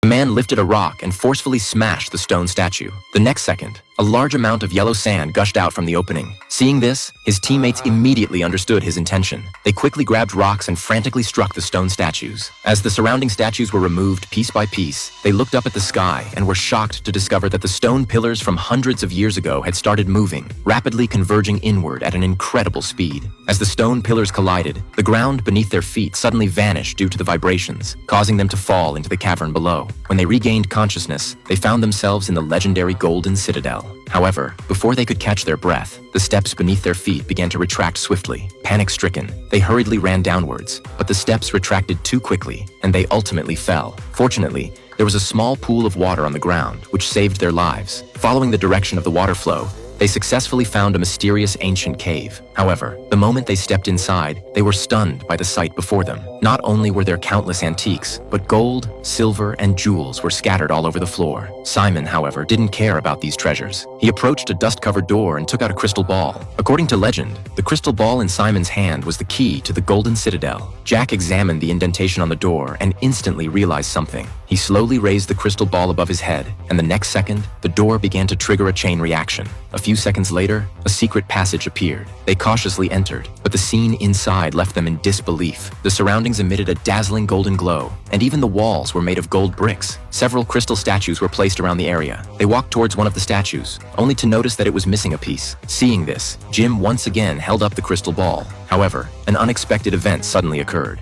The man lifted a rock and forcefully smashed the stone statue. The next second, a large amount of yellow sand gushed out from the opening. Seeing this, his teammates immediately understood his intention. They quickly grabbed rocks and frantically struck the stone statues. As the surrounding statues were removed piece by piece, they looked up at the sky and were shocked to discover that the stone pillars from hundreds of years ago had started moving, rapidly converging inward at an incredible speed. As the stone pillars collided, the ground beneath their feet suddenly vanished due to the vibrations, causing them to fall into the cavern below. When they regained consciousness, they found themselves in the legendary Golden Citadel. However, before they could catch their breath, the steps beneath their feet began to retract swiftly. Panic-stricken, they hurriedly ran downwards, but the steps retracted too quickly, and they ultimately fell. Fortunately, there was a small pool of water on the ground, which saved their lives. Following the direction of the water flow, they successfully found a mysterious ancient cave. However, the moment they stepped inside, they were stunned by the sight before them. Not only were there countless antiques, but gold, silver, and jewels were scattered all over the floor. Simon, however, didn't care about these treasures. He approached a dust-covered door and took out a crystal ball. According to legend, the crystal ball in Simon's hand was the key to the Golden Citadel. Jack examined the indentation on the door and instantly realized something. He slowly raised the crystal ball above his head, and the next second, the door began to trigger a chain reaction. A few seconds later, a secret passage appeared. They cautiously entered, but the scene inside left them in disbelief. The surroundings emitted a dazzling golden glow, and even the walls were made of gold bricks. Several crystal statues were placed around the area. They walked towards one of the statues, only to notice that it was missing a piece. Seeing this, Jim once again held up the crystal ball. However, an unexpected event suddenly occurred.